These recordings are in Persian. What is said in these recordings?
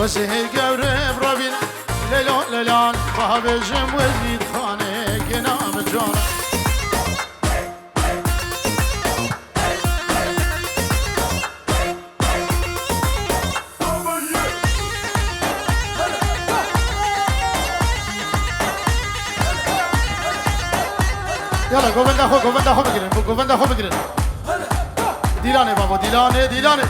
وزهي قورب ربين ليلون ليلان بابجم وزيد خانه قنام جانا يلا قوبندا خو بگیرن دیلانه بابا دیلانه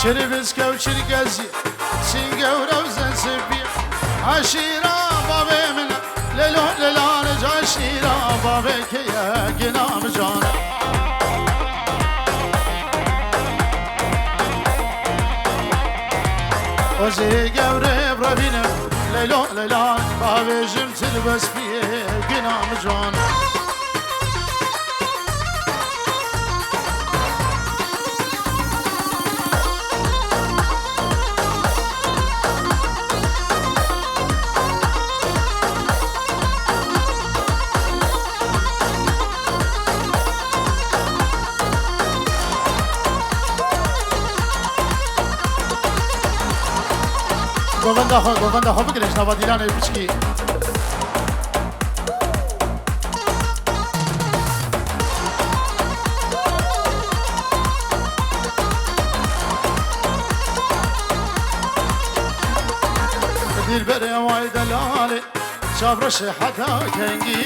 شربسكا وشرقزي سنقا وروزا سبيع عشيرة بابي من ليلون ليلانج عشيرة بابي كيا قنام جانا وزيقا وريب ربينا ليلون ليلان بابي جمت البس فيه قنام جانا گووندا خو بگیرش نوا دیلانه بچکی دل بره وای دلاله شابرش حتا کنگی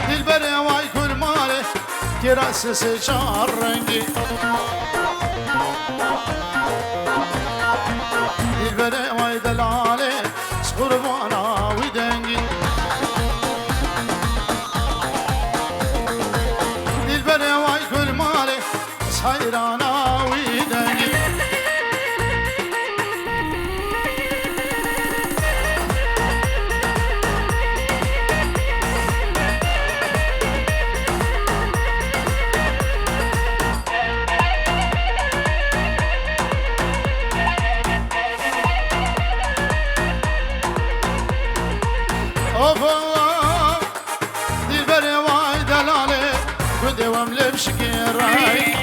دل بره وای کل ماله کراس سه چار رنگی دلبره وای دلاله قربانا ودنگی دلبره وای کل ماله حیرانا ودنگی دلبره وای دلاله دوام لبشکی رای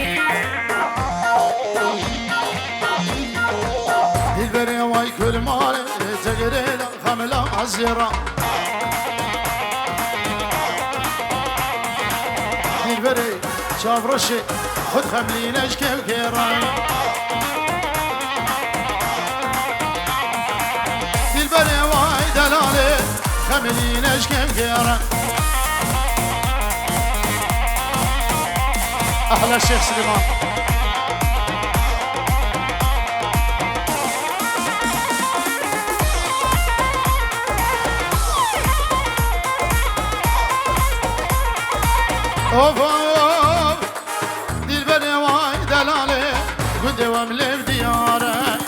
دلبره وای کل مال تگره خملا عزیرا دلبره چاورشه خود خملینش که رای دلبره وای دلاله خملینش که رای أحلى الشيخ سليمان أوف أوف دلبري واي دلالي قدوم لي بديارك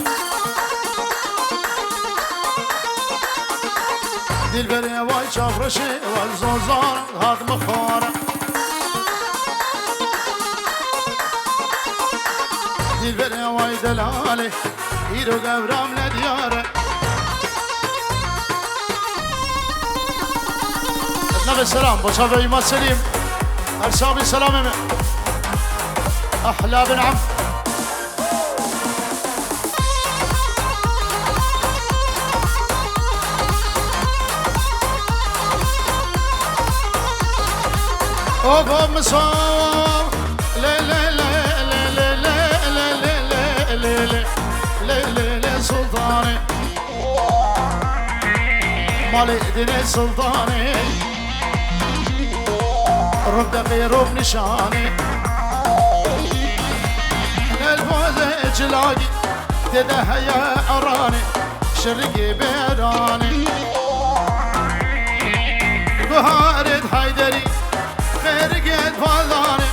دلبري واي شاف رشي والزوزار هاد مخارك دلبره وای دلاله ایرو گورام ندیاره نبي سلام بوشافي ايماد سليم ارسابي سلامه احلى بن عم اوه مصاب لا لا لا ليلي سلطاني مالي ديني سلطاني رد غيره بنشاني الفوز جلاقي تدها يا عراني شرقي بيراني بهارد حيدري خيرقت فالداني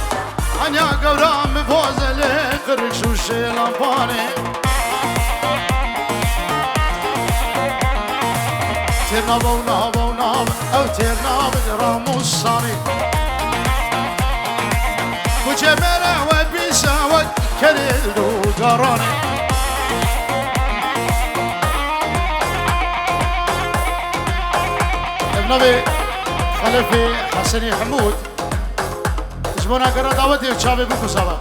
عنيا قورام بوزلي قرش وشيلانباني تيرنابا ونابا ونابا او تيرنابا راموس صاني وجماله وبيسا وكريد وقراني ابنبي خلفي حسني حمود جبونا قرا دعوتي وشابي بكو سبا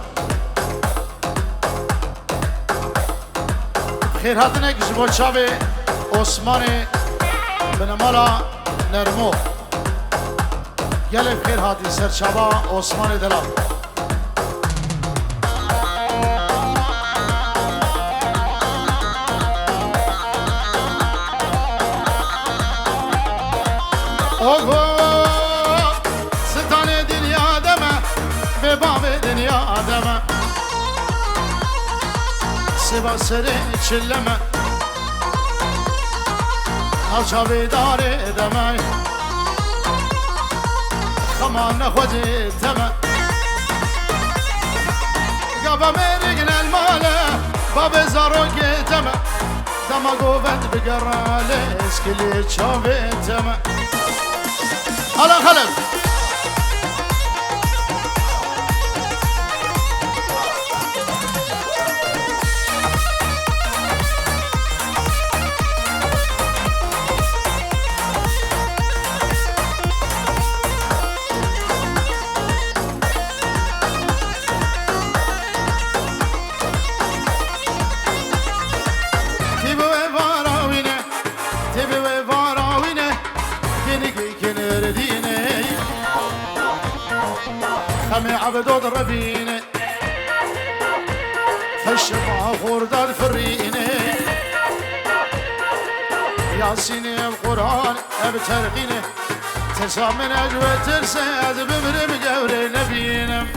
خير هاتنك جبون شابي عثماني بنمالا نرمو يلي خير هاتي سر شابا عثماني دلال اوه ستاني دنيا دمه بباب دنيا دمه سبا سري چلمه نوچا بیداره دمه خمان نخوزی تمه قبا میرگن الماله باب زاروگی تمه دما گوبند بگراله اسکلی چاوی تمه حالا خلف خمي عبدود ربيني خشبا خرداد فريني ياسيني القرآن ابترقيني تسامن اجوى ترساد بمرم جوري نبينم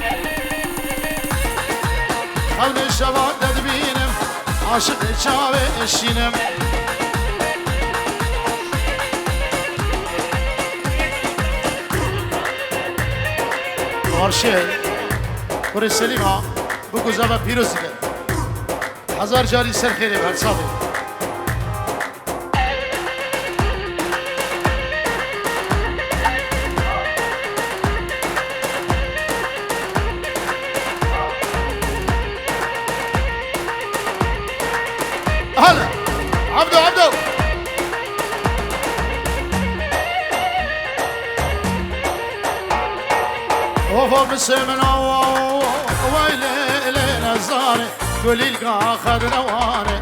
قلب الشباب تدبينم عاشق شاوي الشينم مارشل پر سلیما بگو زبا پیروزی کرد 1000 جاری سر خیلی بر صافی هلا عبدو عبدو وفوق السمنة ويلي لينا الزاني قولي لقى خذ نواني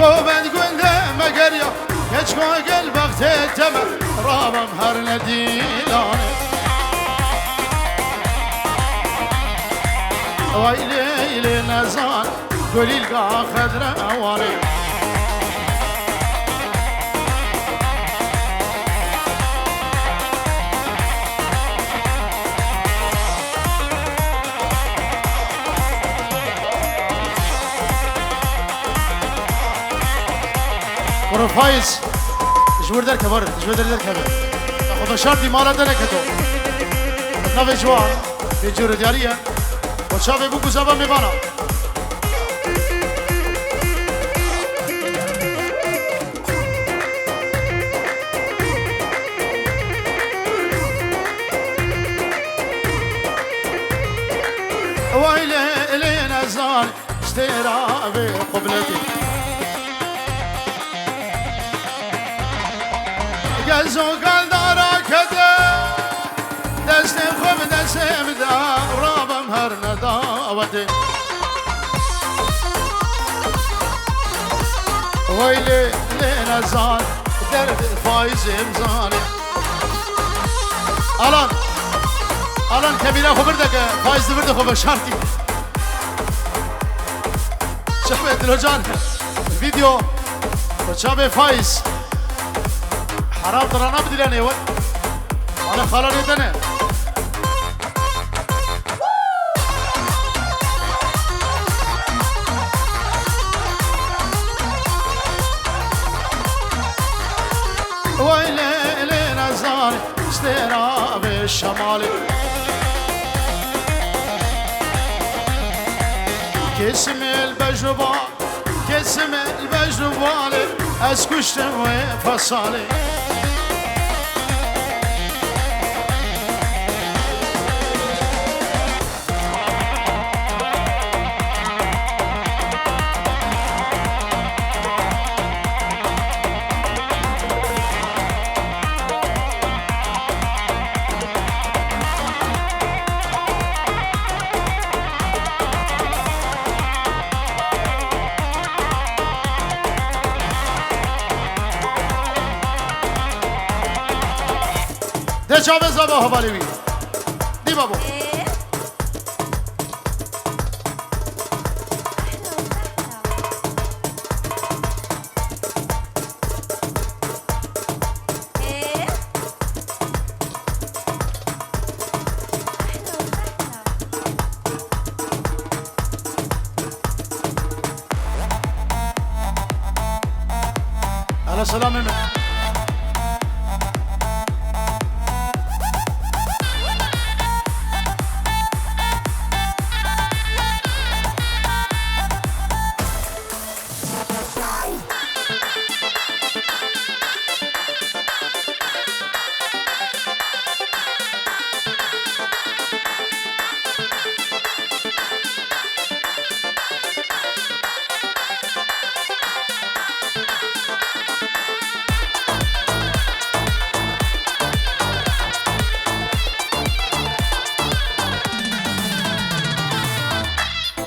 قوبند قلت مقرية يشكو قلبك تتمر رابا مهرنا ديلاني ويلي لينا الزاني قولي لقى خذ نواني برو فايز جور در کبار جور در کبار خدا شرطی مالا در کتو نو جوان به جور دیاریه و شب بو گزابا میبانا ويلي الي نزال اشترى بقبلتي گزو گل دارا کده دستم خوب دستم دا رابم هر نداوته ویلی لینا زان درد فایز امزانه الان کبیره خوب برده که فایز برده خوب شرطی شبه دلو جان ویدیو شبه فایز حرام ترانا بدلانه ول انا خلاني تنه استراب الشمال كسم البجبال كسم البجبال اسكشتم وفصالي ده چاوه زبا حوالی بی دی بابو على سلام من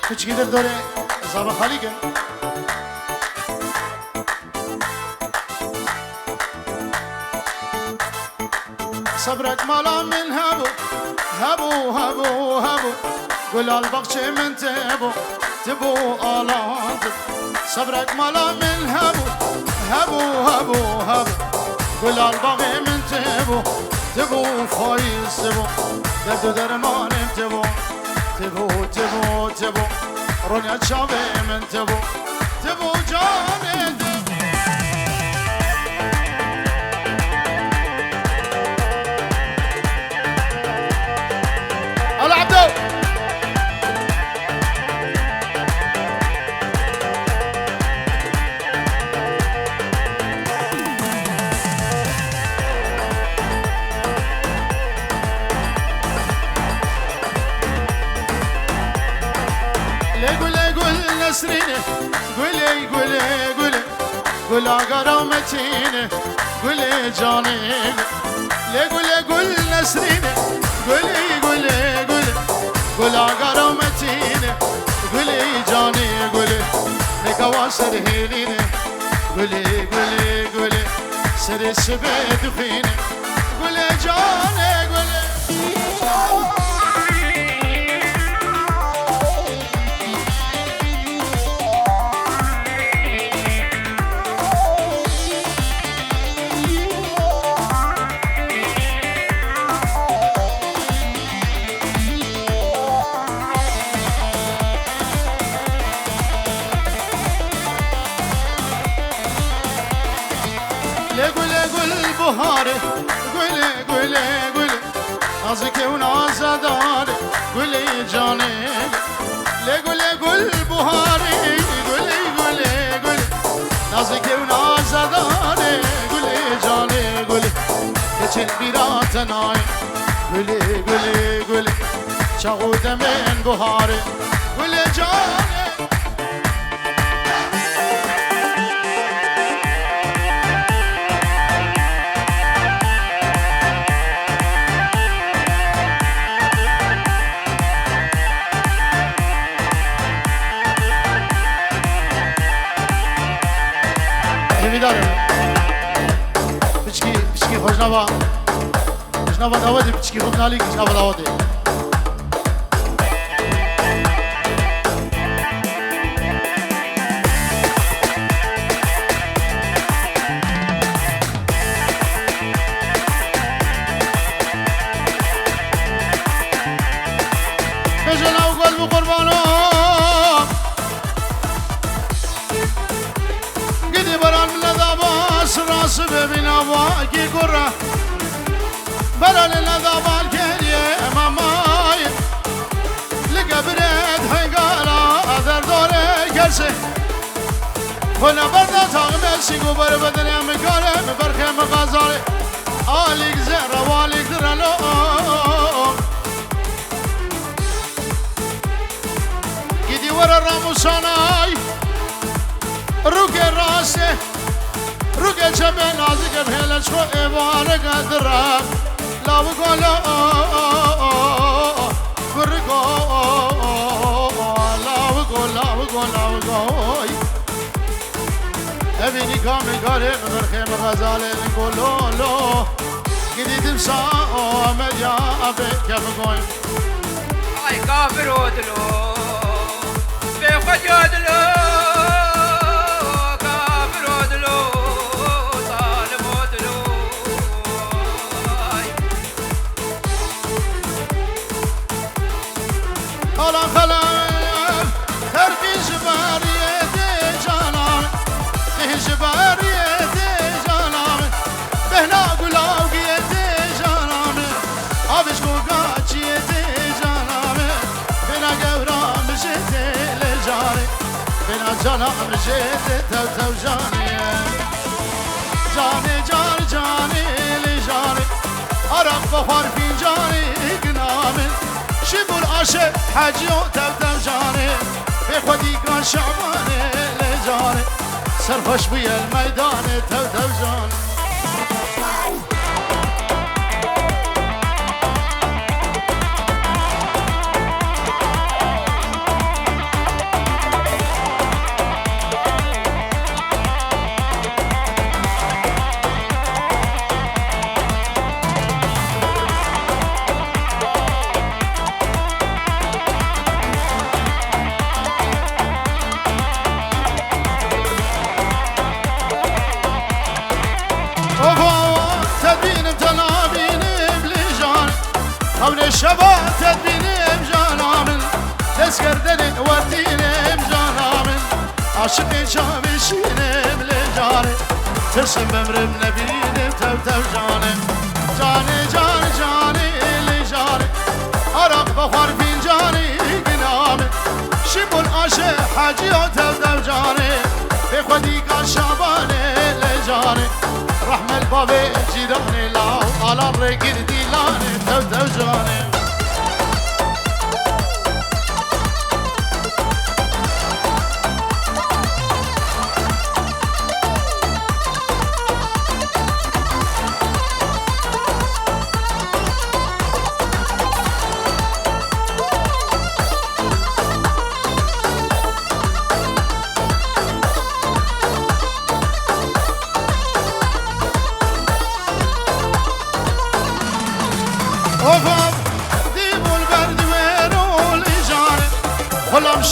کچکی در داره زبا خالی کن صبرك مالا من هبو هبو هبو هبو قول البغشة من تبو تبو آلان صبرك مالا من هبو هبو هبو هبو قول البغي من تبو تبو فايز تبو دردو درمان تبو تبو تبو تبو رونيا شابي من تبو تبو جاني هلا عبدو نسرينه قولي قولي قولي قول غرامتينه قولي جاني لي قولي قول نسرينه قولي قولي قولي قول غرامتينه قولي جاني قولي نكواسر هيلينه قولي قولي قولي سر السبيد فينه قولي جاني قولي بهاره گله گله گله نازک و نازداره گله جانه له گله گل بهاره گله گله گله نازک و نازداره گله جانه گله کچل بیرات نای گله گله گله چاود من بهاره گله جانه بچکی خوشنوا داوده بچکی خوب نالی خوشنوا داوده بجنا و قلب قربانو بران لذا باس راس ببین آواگی گره بل ولا للذبال كريه ماماي لقبرت هنقالا أذر دوري كرسي ولا بردا تاغمل سيقو بربدن يا مقالي مبرخي مغازالي آليك زهر واليك درلو قدي ورا راموساناي روكي راسي روكي جبه نازك بهلا شو إبارك درام لا بقولا برقو لا بقول أبيني كامل قارئ مبرخي مغازالي نقولو لو قدي تمسا مجا أبي كيف قوي اي كافر ودلو بيخد يدلو كافر ودلو ظالم ودلو خلا خلا تركي جبارية جانام جبارية جانام بهنا قلاوقية جانام أبش قوقاتشية جانام بنا قورا مجيت لجاري بنا جانا مجيت تو جاني جاني جار جاني لجاري أرق بخار في جاني قنامن شبو العشق حاجيو تو جاني بخودي كان شعباني لجاري سرفش بيا الميدان تو جاني قبل الشباب تدبيني بجانامن تسكردني وديني بجانامن عاشقي شامشيني بلجاني ترسم بمرم نبيني تو جاني جاني جاني جاني لجاني أرق بخار فنجاني قنامن شبو العاشق حاجي تو جاني بخدي كان شعباني لجاني رحمة البابي جيراني لاو على الرقير ديلاني تو جاني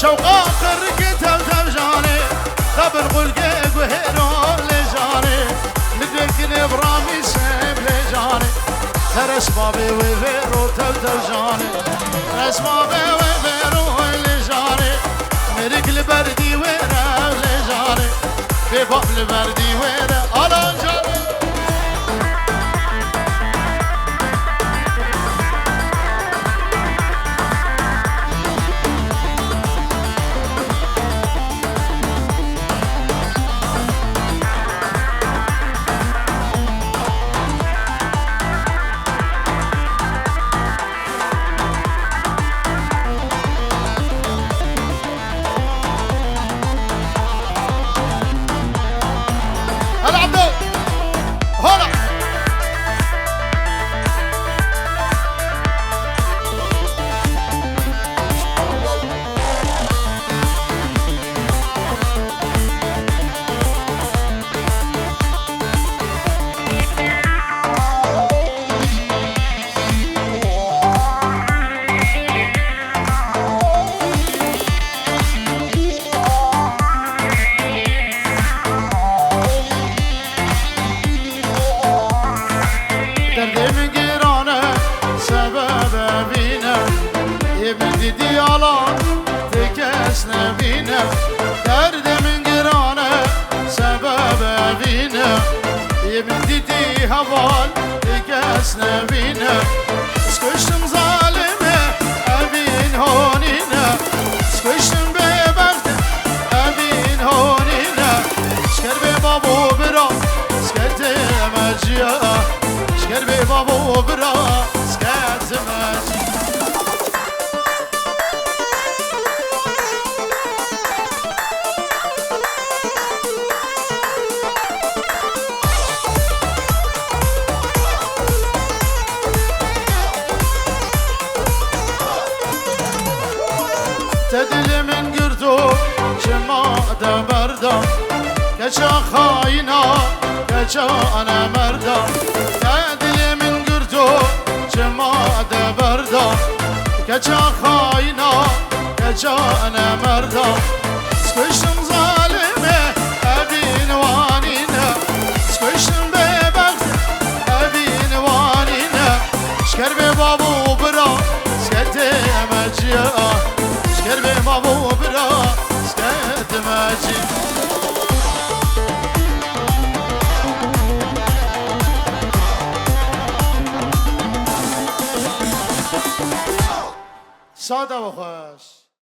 شوقا خرقتها وتوجاني خبر قلقيق وهيرو لجاني مدركني برامي سيب لجاني ترس بابي وفيرو توجاني ترس بابي وفيرو لجاني مرق البردي ويرا لجاني في باب البردي ويرا على جاني هوال كاس نبينا سكشتم ظالمة أبين هونينا سكشتم ببغت أبين هونينا شكر ببابو برا سكت مجيا شكر ببابو برا سكت مجيا تدل من قرتو شما دبردا كشا خاينا كشا انا مردا تدل من قرتو شما دبردا كشا خاينا كشا انا مردا سكشتم ظالمه ابين وانينا سكشتم ببغت ابين وانينا شكر ببابو برا سكتي مجيا شكر بابو برا سكت ماجي ساده و خوش